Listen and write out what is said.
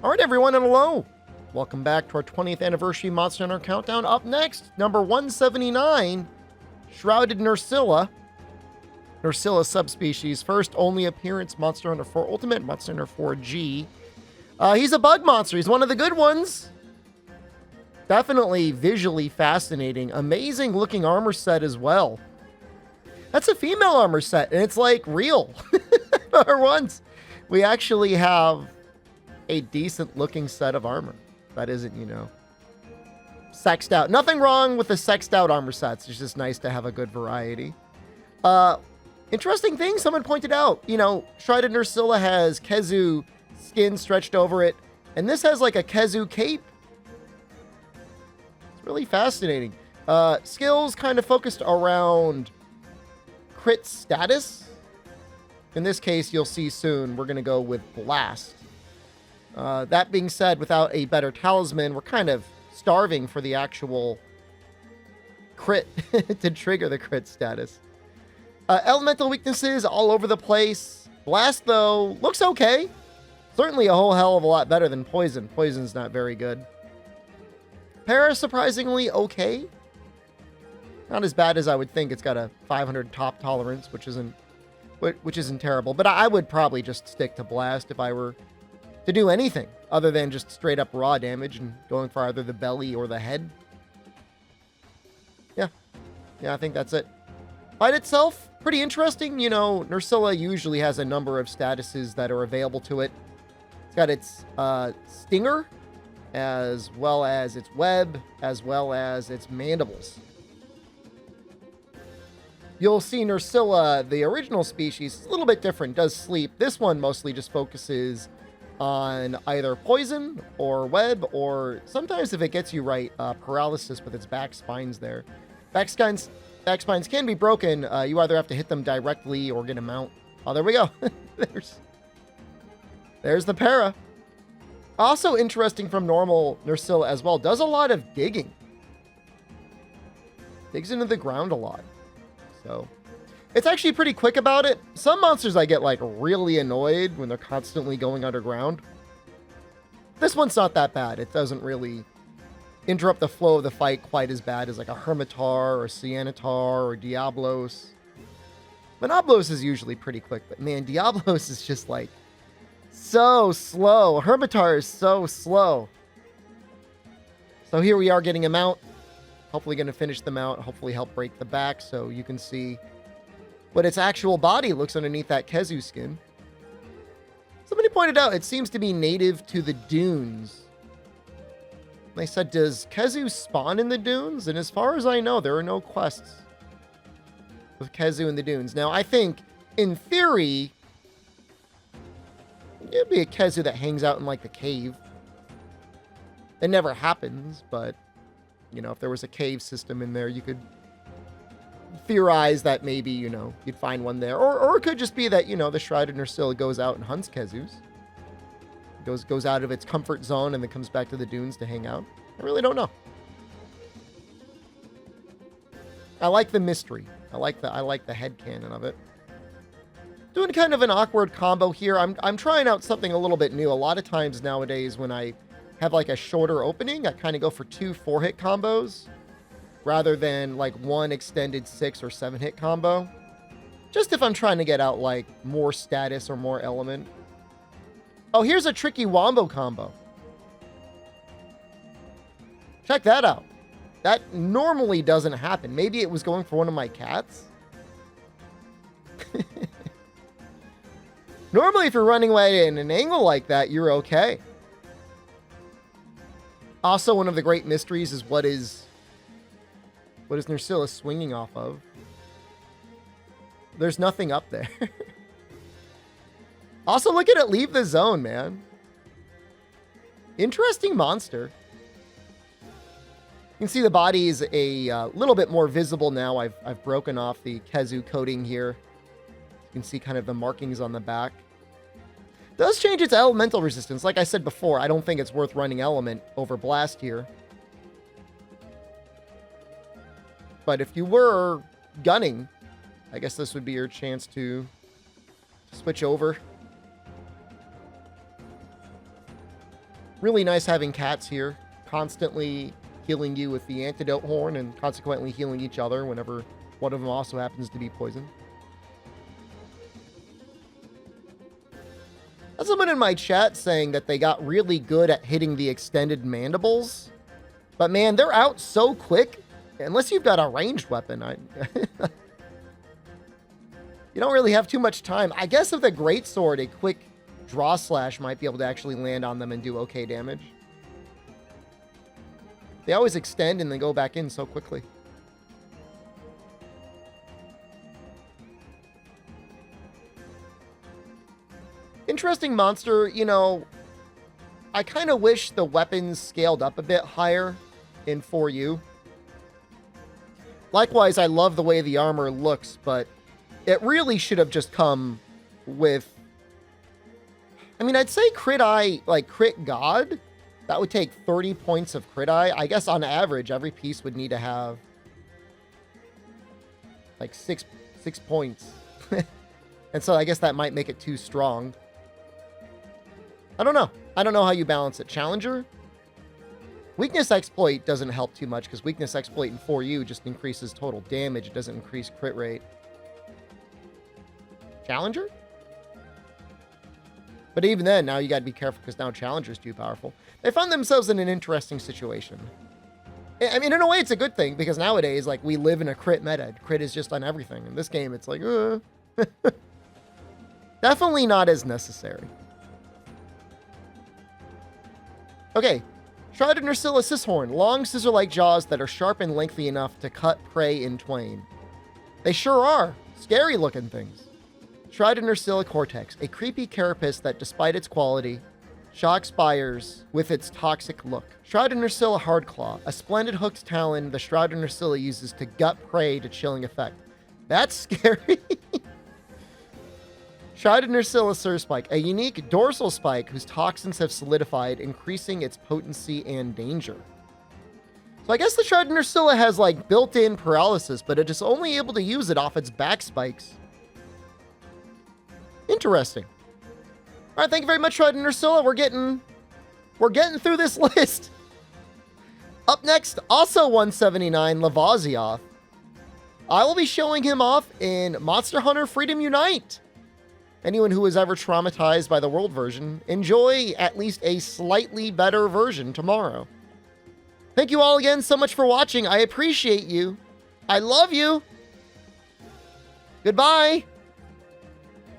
All right, everyone, and hello. Welcome back to our 20th anniversary Monster Hunter Countdown. Up next, number 179, Shrouded Nerscylla. Nerscylla subspecies, first only appearance Monster Hunter 4 Ultimate, Monster Hunter 4G. He's a bug monster. He's one of the good ones. Definitely visually fascinating. Amazing looking armor set as well. That's a female armor set, and it's like real. For once, we actually have a decent looking set of armor. That isn't, sexed out. Nothing wrong with the sexed out armor sets. It's just nice to have a good variety. Interesting thing someone pointed out, Shrouded Nerscylla has Khezu skin stretched over it, and this has like a Khezu cape. It's really fascinating. Skills kind of focused around crit status. In this case, you'll see soon, we're going to go with Blast. That being said, without a better talisman, we're kind of starving for the actual crit to trigger the crit status. Elemental weaknesses all over the place. Blast, though, looks okay. Certainly a whole hell of a lot better than Poison. Poison's not very good. Para, surprisingly okay. Not as bad as I would think. It's got a 500 top tolerance, which isn't terrible. But I would probably just stick to Blast if I were to do anything other than just straight up raw damage and going for either the belly or the head. Yeah, I think that's it. Fight itself, pretty interesting. Nerscylla usually has a number of statuses that are available to it. It's got its stinger, as well as its web, as well as its mandibles. You'll see Nerscylla, the original species, is a little bit different, does sleep. This one mostly just focuses on either poison or web, or sometimes if it gets you right, paralysis with its back spines there. Back spines can be broken. You either have to hit them directly or get a mount. Oh, there we go. There's the para. Also interesting from normal Nerscylla as well. Does a lot of digging. Digs into the ground a lot. So it's actually pretty quick about it. Some monsters I get like really annoyed when they're constantly going underground. This one's not that bad. It doesn't really interrupt the flow of the fight quite as bad as like a Hermitar or Cyanitar or Diablos. Monoblos is usually pretty quick, but man, Diablos is just like so slow. Hermitar is so slow. So here we are getting a mount. Hopefully going to finish the mount. Hopefully help break the back so you can see what its actual body looks underneath that Khezu skin. Somebody pointed out it seems to be native to the dunes. They said, does Khezu spawn in the dunes? And as far as I know, there are no quests with Khezu in the dunes. Now, I think, in theory, it'd be a Khezu that hangs out in, like, the cave. It never happens, but, if there was a cave system in there, you could theorize that maybe, you'd find one there. Or it could just be that, the Shrouded Nerscylla goes out and hunts Khezus. Goes out of its comfort zone and then comes back to the dunes to hang out. I really don't know. I like the mystery. I like the headcanon of it. Doing kind of an awkward combo here. I'm trying out something a little bit new. A lot of times nowadays when I have like a shorter opening, I kind of go for 2 4-hit combos rather than like one extended 6 or 7-hit combo. Just if I'm trying to get out like more status or more element. Oh, here's a tricky wombo combo. Check that out. That normally doesn't happen. Maybe it was going for one of my cats. Normally, if you're running away in an angle like that, you're okay. Also, one of the great mysteries is what is Nerscylla swinging off of? There's nothing up there. Also, look at it leave the zone, man. Interesting monster. You can see the body is a little bit more visible now. I've broken off the Khezu coating here. You can see kind of the markings on the back. Does change its elemental resistance. Like I said before, I don't think it's worth running element over blast here. But if you were gunning, I guess this would be your chance to switch over. Really nice having cats here, constantly healing you with the antidote horn and consequently healing each other whenever one of them also happens to be poisoned. That's someone in my chat saying that they got really good at hitting the extended mandibles. But man, they're out so quick. Unless you've got a ranged weapon, you don't really have too much time. I guess with a greatsword, a quick draw slash might be able to actually land on them and do okay damage. They always extend and then go back in so quickly. Interesting monster, you know, I kind of wish the weapons scaled up a bit higher in 4U. Likewise, I love the way the armor looks, but it really should have just come with... I mean, I'd say crit eye, like crit god. That would take 30 points of crit eye. I guess on average, every piece would need to have like six points. And so I guess that might make it too strong. I don't know. I don't know how you balance it. Challenger? Weakness exploit doesn't help too much because weakness exploit in 4U just increases total damage. It doesn't increase crit rate. Challenger? But even then, now you got to be careful because now Challenger's too powerful. They found themselves in an interesting situation. I mean, in a way, it's a good thing because nowadays, like, we live in a crit meta. Crit is just on everything. In this game, it's like, definitely not as necessary. Okay. Shrouded Nerscylla Sishorn. Long scissor-like jaws that are sharp and lengthy enough to cut prey in twain. They sure are. Scary-looking things. Shrouded Nerscylla Cortex. A creepy carapace that, despite its quality, shocks buyers with its toxic look. Shrouded Nerscylla Hardclaw. A splendid hooked talon the Shrouded Nerscylla uses to gut prey to chilling effect. That's scary. Shrouded Nerscylla Surspike, a unique dorsal spike whose toxins have solidified, increasing its potency and danger. So I guess the Shrouded Nerscylla has like built-in paralysis, but it is only able to use it off its back spikes. Interesting. All right, thank you very much, Shrouded Nerscylla. We're getting through this list. Up next, also 179, Lavazioth. I will be showing him off in Monster Hunter Freedom Unite. Anyone who was ever traumatized by the world version, enjoy at least a slightly better version tomorrow. Thank you all again so much for watching. I appreciate you. I love you. Goodbye.